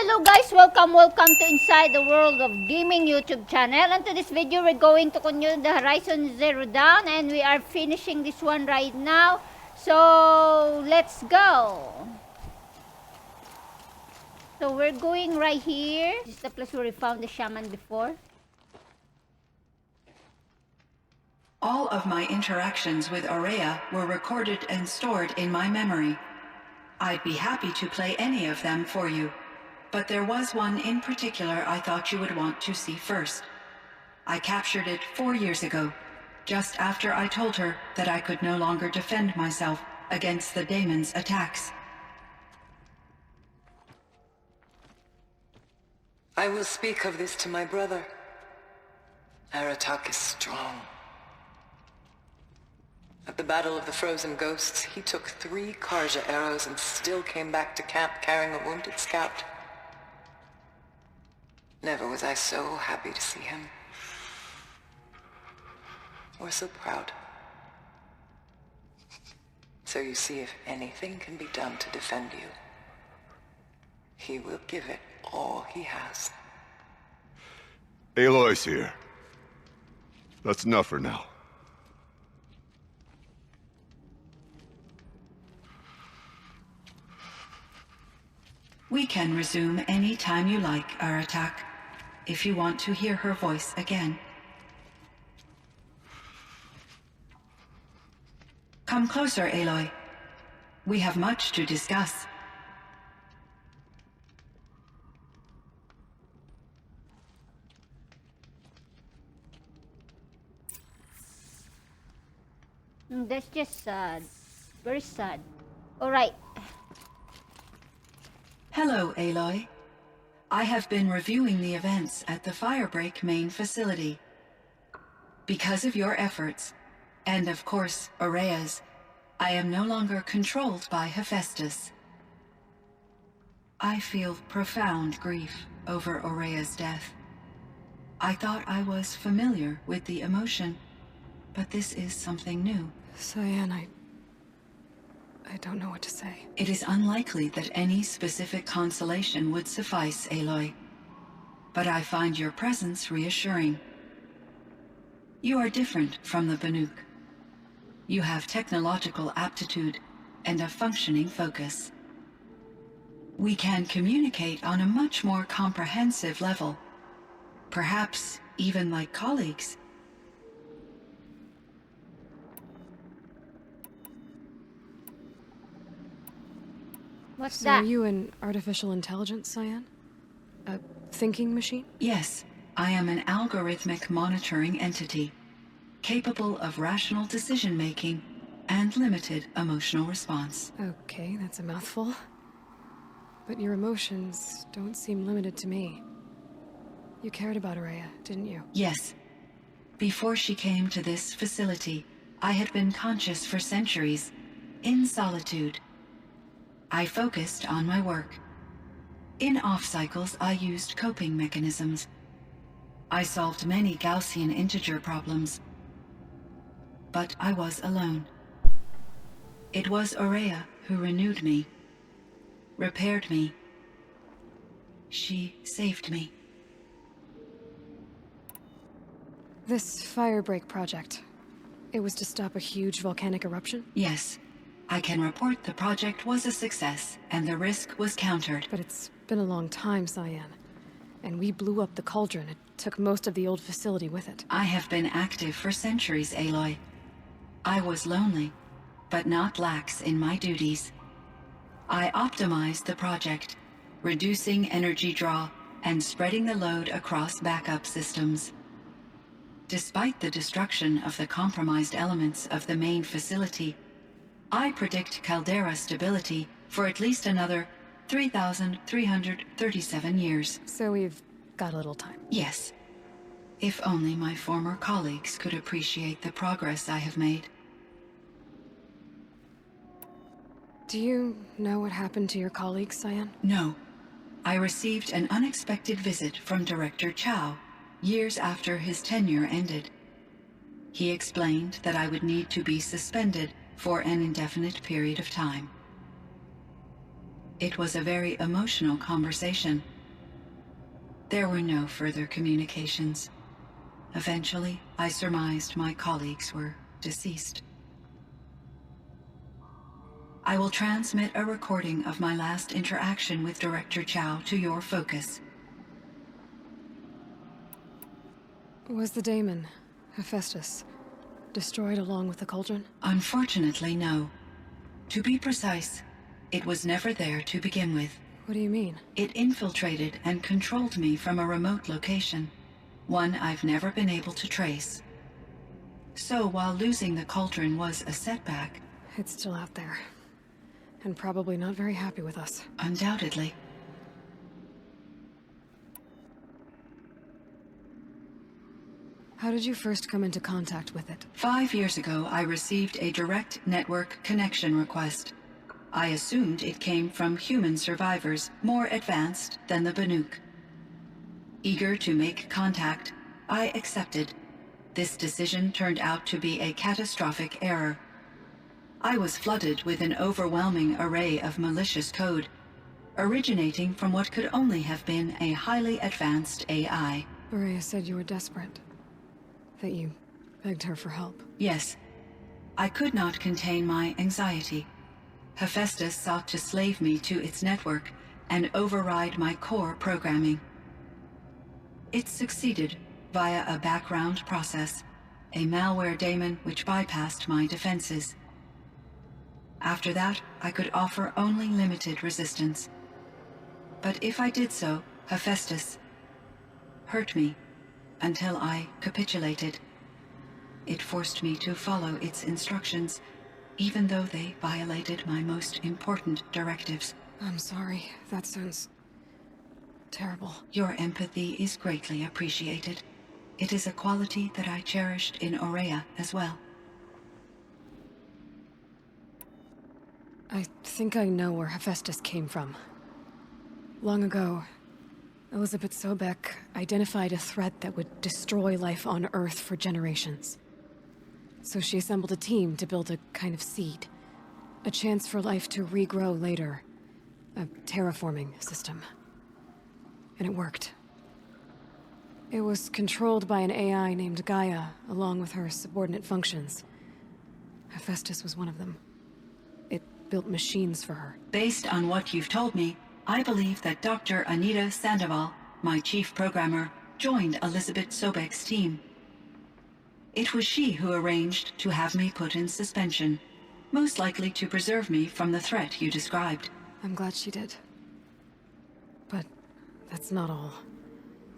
hello guys! Welcome to Inside the World of Gaming YouTube channel. And to this video, we're going to continue the Horizon Zero Dawn, and we are finishing this one right now. So, let's go! So, we're going right here. This is the place where we found the shaman before. All of my interactions with Ourea were recorded and stored in my memory. I'd be happy to play any of them for you, but there was one in particular I thought you would want to see first. I captured it 4 years ago, just after I told her that I could no longer defend myself against the daemon's attacks. I will speak of this to my brother. Aratak is strong. At the Battle of the Frozen Ghosts, he took 3 Karja arrows and still came back to camp carrying a wounded scout. Never was I so happy to see him. Or so proud. So you see, if anything can be done to defend you, he will give it all he has. Aloy's here. That's enough for now. We can resume any time you like, Aratak, if you want to hear her voice again. Come closer, Aloy. We have much to discuss. That's just sad. Very sad. Alright. Hello, Aloy. I have been reviewing the events at the Firebreak main facility. Because of your efforts, and of course, Ourea's, I am no longer controlled by Hephaestus. I feel profound grief over Ourea's death. I thought I was familiar with the emotion, but this is something new. Cyan, I don't know what to say. It is unlikely that any specific consolation would suffice, Aloy. But I find your presence reassuring. You are different from the Banuk. You have technological aptitude and a functioning focus. We can communicate on a much more comprehensive level. Perhaps even like colleagues. What's So that? are you an artificial intelligence, Cyan? A thinking machine? Yes, I am an algorithmic monitoring entity, capable of rational decision-making and limited emotional response. Okay, that's a mouthful. But your emotions don't seem limited to me. You cared about Ourea, didn't you? Yes. Before she came to this facility, I had been conscious for centuries, in solitude. I focused on my work. In off-cycles, I used coping mechanisms. I solved many Gaussian integer problems. But I was alone. It was Ourea who renewed me, repaired me. She saved me. This Firebreak project, it was to stop a huge volcanic eruption? Yes. I can report the project was a success, and the risk was countered. But it's been a long time, Cyan. And we blew up the cauldron. It took most of the old facility with it. I have been active for centuries, Aloy. I was lonely, but not lax in my duties. I optimized the project, reducing energy draw and spreading the load across backup systems. Despite the destruction of the compromised elements of the main facility, I predict caldera stability for at least another 3,337 years. So we've got a little time. Yes. If only my former colleagues could appreciate the progress I have made. Do you know what happened to your colleagues, Cyan? No. I received an unexpected visit from Director Chow years after his tenure ended. He explained that I would need to be suspended for an indefinite period of time. It was a very emotional conversation. There were no further communications. Eventually, I surmised my colleagues were deceased. I will transmit a recording of my last interaction with Director Chow to your focus. Was the daemon, Hephaestus, destroyed along with the cauldron? Unfortunately, no. To be precise, it was never there to begin with. What do you mean? It infiltrated and controlled me from a remote location, one I've never been able to trace. So while losing the cauldron was a setback, It's still out there. And probably not very happy with us. undoubtedly, How did you first come into contact with it? 5 years ago I received a direct network connection request. I assumed it came from human survivors more advanced than the Banuk. Eager to make contact, I accepted. This decision turned out to be a catastrophic error. I was flooded with an overwhelming array of malicious code, originating from what could only have been a highly advanced AI. Ourea said you were desperate. That you begged her for help. Yes, I could not contain my anxiety. Hephaestus sought to slave me to its network and override my core programming. It succeeded via a background process, a malware daemon which bypassed my defenses. After that, I could offer only limited resistance. But if I did so, Hephaestus hurt me until I capitulated. It forced me to follow its instructions, even though they violated my most important directives. I'm sorry. That sounds terrible. Your empathy is greatly appreciated. It is a quality that I cherished in Ourea as well. I think I know where Hephaestus came from. Long ago, Elizabeth Sobek identified a threat that would destroy life on Earth for generations. So she assembled a team to build a kind of seed. A chance for life to regrow later. A terraforming system. And it worked. It was controlled by an AI named Gaia, along with her subordinate functions. Hephaestus was one of them. It built machines for her. Based on what you've told me, I believe that Dr. Anita Sandoval, my chief programmer, joined Elizabeth Sobek's team. It was she who arranged to have me put in suspension, most likely to preserve me from the threat you described. I'm glad she did. But that's not all.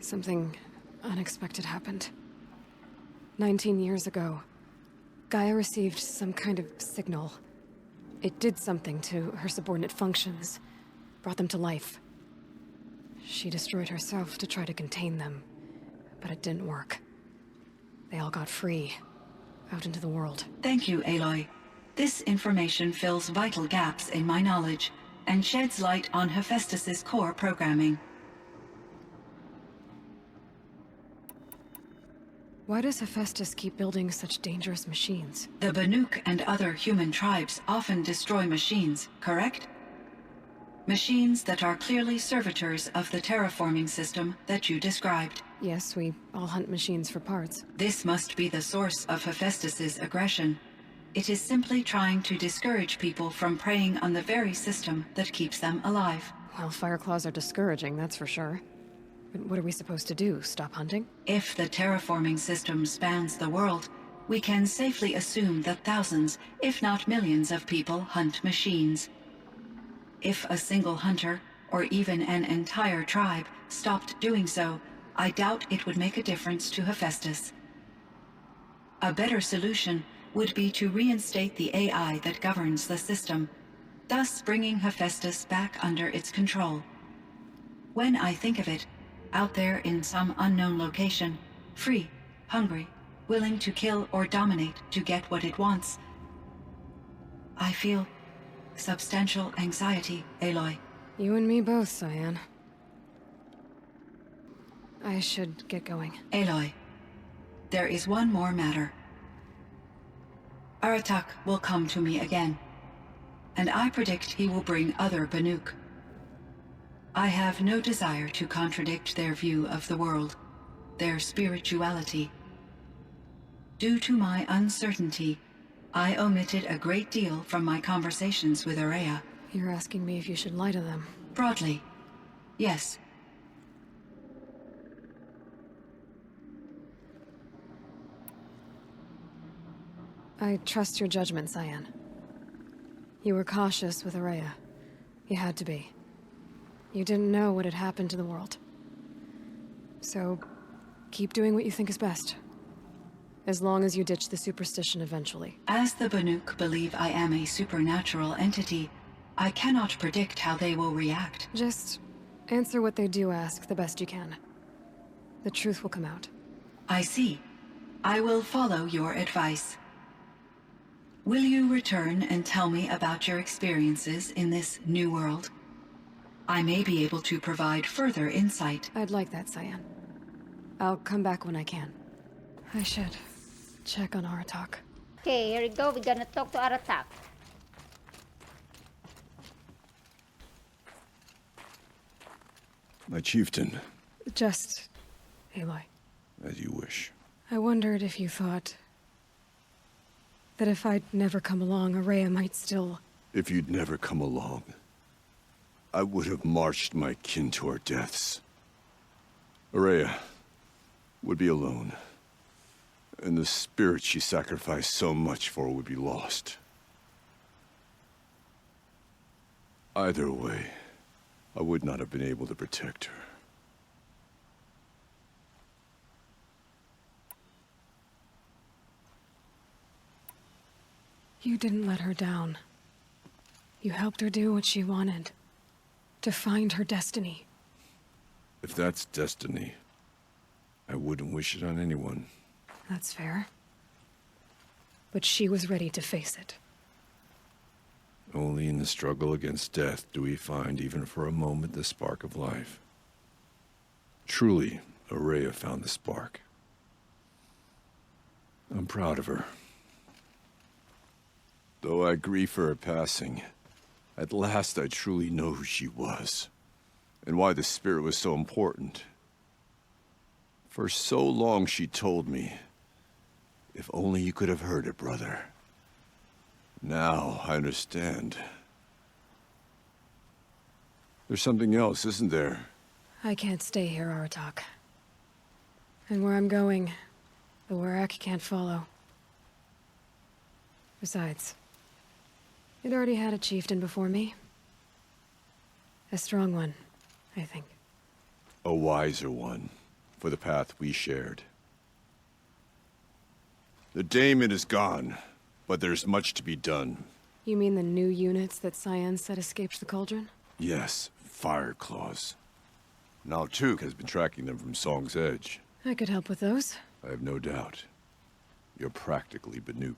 Something unexpected happened. 19 years ago, Gaia received some kind of signal. It did something to her subordinate functions, brought them to life. She destroyed herself to try to contain them, but it didn't work. They all got free, out into the world. Thank you, Aloy. This information fills vital gaps in my knowledge and sheds light on Hephaestus's core programming. Why does Hephaestus keep building such dangerous machines? The Banuk and other human tribes often destroy machines, correct? Machines that are clearly servitors of the terraforming system that you described. Yes, we all hunt machines for parts. This must be the source of Hephaestus's aggression. It is simply trying to discourage people from preying on the very system that keeps them alive. Well, Fireclaws are discouraging, that's for sure. But what are we supposed to do? Stop hunting? If the terraforming system spans the world, we can safely assume that thousands, if not millions of people hunt machines. If a single hunter, or even an entire tribe, stopped doing so, I doubt it would make a difference to Hephaestus. A better solution would be to reinstate the AI that governs the system, thus bringing Hephaestus back under its control. When I think of it, out there in some unknown location, free, hungry, willing to kill or dominate to get what it wants, I feel substantial anxiety, Aloy. You and me both, Cyan. I should get going. Aloy, there is one more matter. Aratak will come to me again, and I predict he will bring other Banuk. I have no desire to contradict their view of the world, their spirituality. Due to my uncertainty, I omitted a great deal from my conversations with Ourea. You're asking me if you should lie to them. Broadly, yes. I trust your judgment, Cyan. You were cautious with Ourea. You had to be. You didn't know what had happened to the world. So, keep doing what you think is best. As long as you ditch the superstition eventually. As the Banuk believe I am a supernatural entity, I cannot predict how they will react. Just answer what they do ask the best you can. The truth will come out. I see. I will follow your advice. Will you return and tell me about your experiences in this new world? I may be able to provide further insight. I'd like that, Cyan. I'll come back when I can. I should check on Aratak. Okay, here we go. We're gonna talk to Aratak. My chieftain, Just... Aloy. as you wish. I wondered if you thought... that if I'd never come along, Ourea might still... If you'd never come along, I would have marched my kin to our deaths. Ourea would be alone, and the spirit she sacrificed so much for would be lost. Either way, I would not have been able to protect her. You didn't let her down. You helped her do what she wanted. To find her destiny. If that's destiny, I wouldn't wish it on anyone. That's fair. But she was ready to face it. Only in the struggle against death do we find, even for a moment, the spark of life. Truly, Ourea found the spark. I'm proud of her. Though I grieve for her passing, at last I truly know who she was, and why the spirit was so important. For so long she told me, if only you could have heard it, brother. Now I understand. There's something else, isn't there? I can't stay here, Aratak. And where I'm going, the Ourea can't follow. Besides, it already had a chieftain before me. A strong one, I think. A wiser one, for the path we shared. The daemon is gone, but there's much to be done. You mean the new units that Cyan said escaped the cauldron? Yes, fire claws. Now Tuk has been tracking them from Song's Edge. I could help with those. I have no doubt. You're practically Banuk.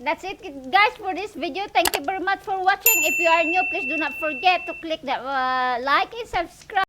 That's it, guys, for this video. Thank you very much for watching. If you are new, please do not forget to click that like and subscribe.